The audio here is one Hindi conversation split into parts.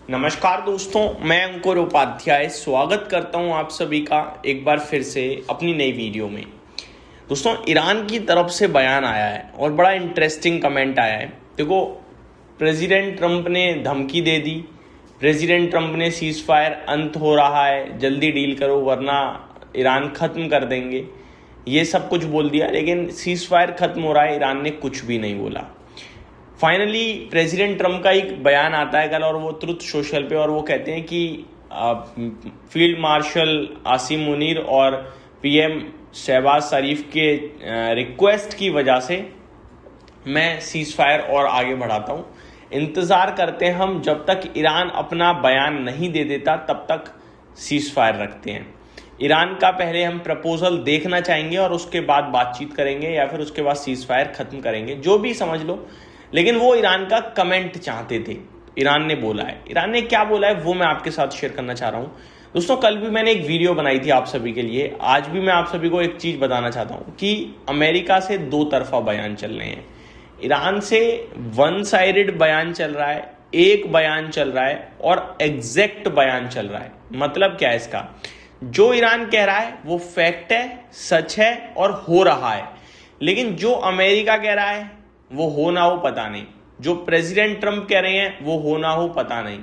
नमस्कार दोस्तों, मैं अंकुर उपाध्याय स्वागत करता हूं आप सभी का एक बार फिर से अपनी नई वीडियो में। दोस्तों, ईरान की तरफ से बयान आया है और बड़ा इंटरेस्टिंग कमेंट आया है। देखो, प्रेसिडेंट ट्रंप ने धमकी दे दी, प्रेसिडेंट ट्रंप ने सीज फायर अंत हो रहा है, जल्दी डील करो वरना ईरान ख़त्म कर देंगे, ये सब कुछ बोल दिया। लेकिन सीज फायर ख़त्म हो रहा है, ईरान ने कुछ भी नहीं बोला। फाइनली प्रेसिडेंट ट्रंप का एक बयान आता है कल, और वो ट्रुथ सोशल पे, और वो कहते हैं कि फील्ड मार्शल आसिम मुनीर और पीएम शहबाज शरीफ के रिक्वेस्ट की वजह से मैं सीज फायर और आगे बढ़ाता हूँ। इंतज़ार करते हैं हम, जब तक ईरान अपना बयान नहीं दे देता तब तक सीज फायर रखते हैं। ईरान का पहले हम प्रपोजल देखना चाहेंगे और उसके बाद बातचीत करेंगे, या फिर उसके बाद सीज फायर ख़त्म करेंगे, जो भी समझ लो। लेकिन वो ईरान का कमेंट चाहते थे, ईरान ने बोला है। ईरान ने क्या बोला है वो मैं आपके साथ शेयर करना चाह रहा हूँ। दोस्तों, कल भी मैंने एक वीडियो बनाई थी आप सभी के लिए। आज भी मैं आप सभी को एक चीज़ बताना चाहता हूँ कि अमेरिका से दो तरफा बयान चल रहे हैं। ईरान से वन साइडेड बयान चल रहा है, एक बयान चल रहा है और एग्जैक्ट बयान चल रहा है। मतलब क्या है इसका? जो ईरान कह रहा है वो फैक्ट है, सच है और हो रहा है। लेकिन जो अमेरिका कह रहा है वो हो ना हो पता नहीं, जो प्रेसिडेंट ट्रंप कह रहे हैं वो हो ना हो पता नहीं।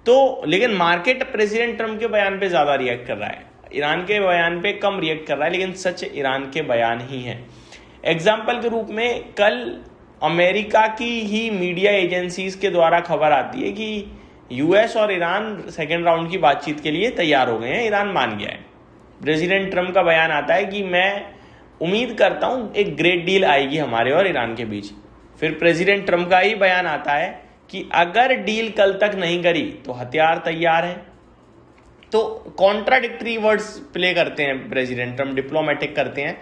तो लेकिन मार्केट प्रेसिडेंट ट्रंप के बयान पे ज्यादा रिएक्ट कर रहा है, ईरान के बयान पे कम रिएक्ट कर रहा है। लेकिन सच ईरान के बयान ही है। एग्जाम्पल के रूप में कल अमेरिका की ही मीडिया एजेंसीज के द्वारा खबर आती है कि यूएस और ईरान सेकेंड राउंड की बातचीत के लिए तैयार हो गए हैं, ईरान मान गया है। प्रेसिडेंट ट्रंप का बयान आता है कि मैं उम्मीद करता हूं एक ग्रेट डील आएगी हमारे और ईरान के बीच। फिर प्रेसिडेंट ट्रंप का ही बयान आता है कि अगर डील कल तक नहीं करी तो हथियार तैयार हैं। तो कॉन्ट्राडिक्टरी वर्ड्स प्ले करते हैं प्रेसिडेंट ट्रंप, डिप्लोमेटिक करते हैं।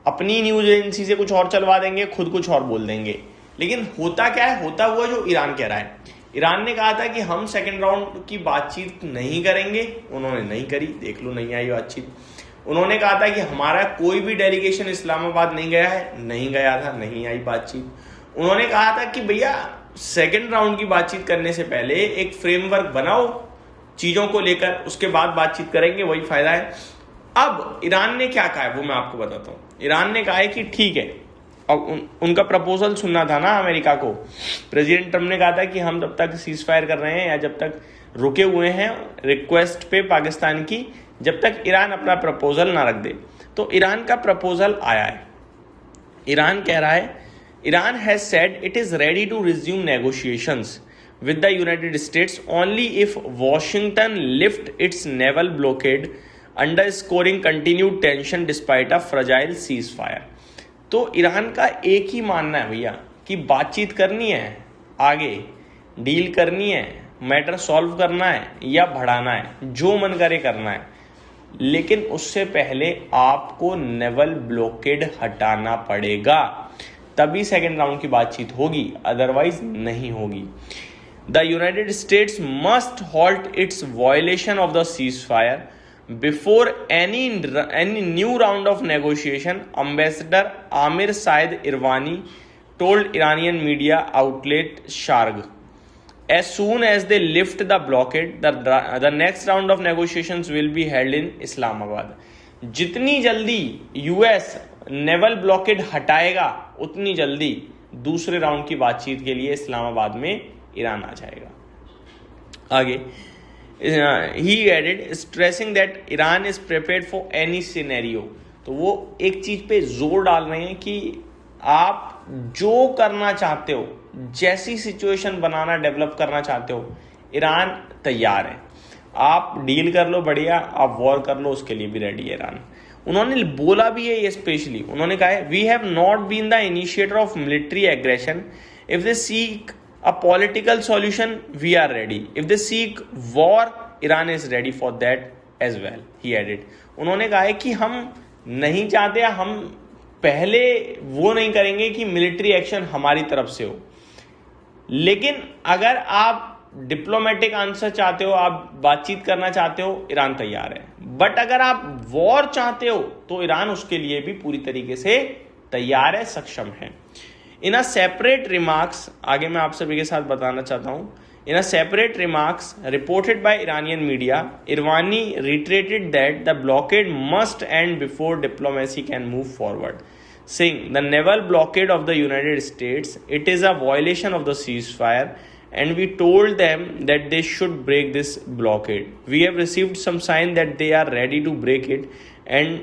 अपनी न्यूज एजेंसी से कुछ और चलवा देंगे, खुद कुछ और बोल देंगे। लेकिन होता क्या है? होता हुआ जो ईरान कह रहा है। ईरान ने कहा था कि हम सेकेंड राउंड की बातचीत नहीं करेंगे, उन्होंने नहीं करी, देख लो नहीं आई बातचीत। उन्होंने कहा था कि हमारा कोई भी डेलीगेशन इस्लामाबाद नहीं गया है, नहीं गया था, नहीं आई बातचीत। उन्होंने कहा था कि भैया सेकेंड राउंड की बातचीत करने से पहले एक फ्रेमवर्क बनाओ चीजों को लेकर, उसके बाद बातचीत करेंगे, वही फायदा है। अब ईरान ने क्या कहा है वो मैं आपको बताता हूं। ईरान ने कहा है कि ठीक है, अब उनका प्रपोजल सुनना था ना अमेरिका को। प्रेसिडेंट ट्रंप ने कहा था कि हम जब तक सीज फायर कर रहे हैं या जब तक रुके हुए हैं रिक्वेस्ट पे पाकिस्तान की, जब तक ईरान अपना प्रपोजल ना रख दे। तो ईरान का प्रपोजल आया है। ईरान कह रहा है, Iran has said it is ready to resume negotiations with the United States only if Washington lift its naval blockade, underscoring continued tension despite a fragile ceasefire। तो ईरान का एक ही मानना है भैया कि बातचीत करनी है, आगे डील करनी है, मैटर सॉल्व करना है या बढ़ाना है, जो मन करे करना है। लेकिन उससे पहले आपको नेवल ब्लॉकेड हटाना पड़ेगा, तभी सेकेंड राउंड की बातचीत होगी, अदरवाइज नहीं होगी। The United States must halt its violation of the ceasefire before any new round of negotiation, ambassador Amir Saeid Iravani told Iranian media outlet Shargh. As soon as they lift the blockade, the next round of negotiations will be held in Islamabad। जितनी जल्दी यूएस नेवल ब्लॉकेड हटाएगा उतनी जल्दी दूसरे राउंड की बातचीत के लिए इस्लामाबाद में ईरान आ जाएगा। आगे ही added stressing that Iran is prepared for any scenario. तो वो एक चीज पे जोर डाल रहे हैं कि आप जो करना चाहते हो, जैसी सिचुएशन बनाना डेवलप करना चाहते हो, ईरान तैयार है। आप डील कर लो, बढ़िया, आप वॉर कर लो, उसके लिए भी रेडी है ईरान। उन्होंने बोला भी है ये स्पेशली, उन्होंने कहा है we have not been the initiator of military aggression, if they seek a political solution we are ready, if they seek war Iran is ready for that as well, he added. उन्होंने कहा है कि हम नहीं चाहते, हम पहले वो नहीं करेंगे कि मिलिट्री एक्शन हमारी तरफ से हो, लेकिन अगर आप डिप्लोमेटिक आंसर चाहते हो, आप बातचीत करना चाहते हो, ईरान तैयार है। बट अगर आप वॉर चाहते हो तो ईरान उसके लिए भी पूरी तरीके से तैयार है, सक्षम है। इन अ सेपरेट रिमार्क्स, आगे मैं आप सभी के साथ बताना चाहता हूं, In a separate remarks reported by Iranian media, Irvani reiterated that the blockade must end before diplomacy can move forward, saying the naval blockade of the United States, it is a violation of the ceasefire, and we told them that they should break this blockade. We have received some sign that they are ready to break it, and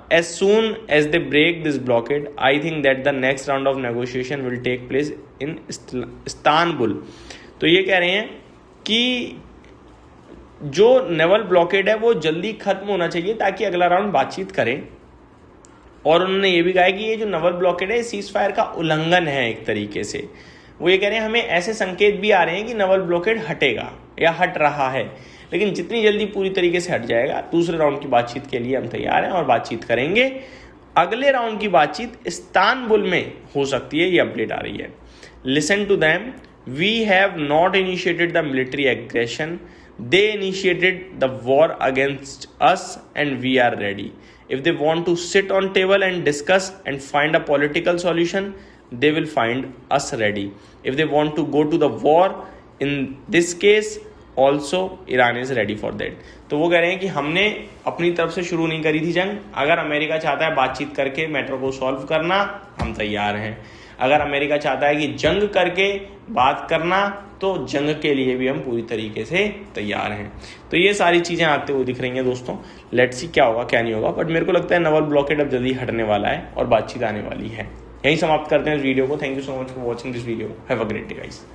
as soon as they break this blockade, I think that the next round of negotiation will take place in Istanbul. तो ये कह रहे हैं कि जो नेवल ब्लॉकेड है वो जल्दी खत्म होना चाहिए ताकि अगला राउंड बातचीत करें। और उन्होंने ये भी कहा कि ये जो नेवल ब्लॉकेड है सीज फायर का उल्लंघन है एक तरीके से। वो ये कह रहे हैं हमें ऐसे संकेत भी आ रहे हैं कि नेवल ब्लॉकेड हटेगा या हट रहा है, लेकिन जितनी जल्दी पूरी तरीके से हट जाएगा दूसरे राउंड की बातचीत के लिए हम तैयार हैं और बातचीत करेंगे। अगले राउंड की बातचीत इस्तांबुल में हो सकती है, ये अपडेट आ रही है। Listen to them, we have not initiated the military aggression, they initiated the war against us and we are ready. If they want to sit on table and discuss and find a political solution, they will find us ready. If they want to go to the war, in this case also Iran is ready for that. तो वो कह रहे हैं कि हमने अपनी तरफ से शुरू नहीं करी थी जंग, अगर अमेरिका चाहता है बातचीत करके मैटर को सॉल्व करना हम तैयार हैं। अगर अमेरिका चाहता है कि जंग करके बात करना तो जंग के लिए भी हम पूरी तरीके से तैयार हैं। तो ये सारी चीज़ें आते हुए दिख रही हैं दोस्तों। लेट्स सी क्या होगा क्या नहीं होगा, बट मेरे को लगता है नेवल ब्लॉकेड अब जल्दी हटने वाला है और बातचीत आने वाली है। यहीं समाप्त करते हैं इस वीडियो को। Thank you so much for watching this video. Have a great day guys.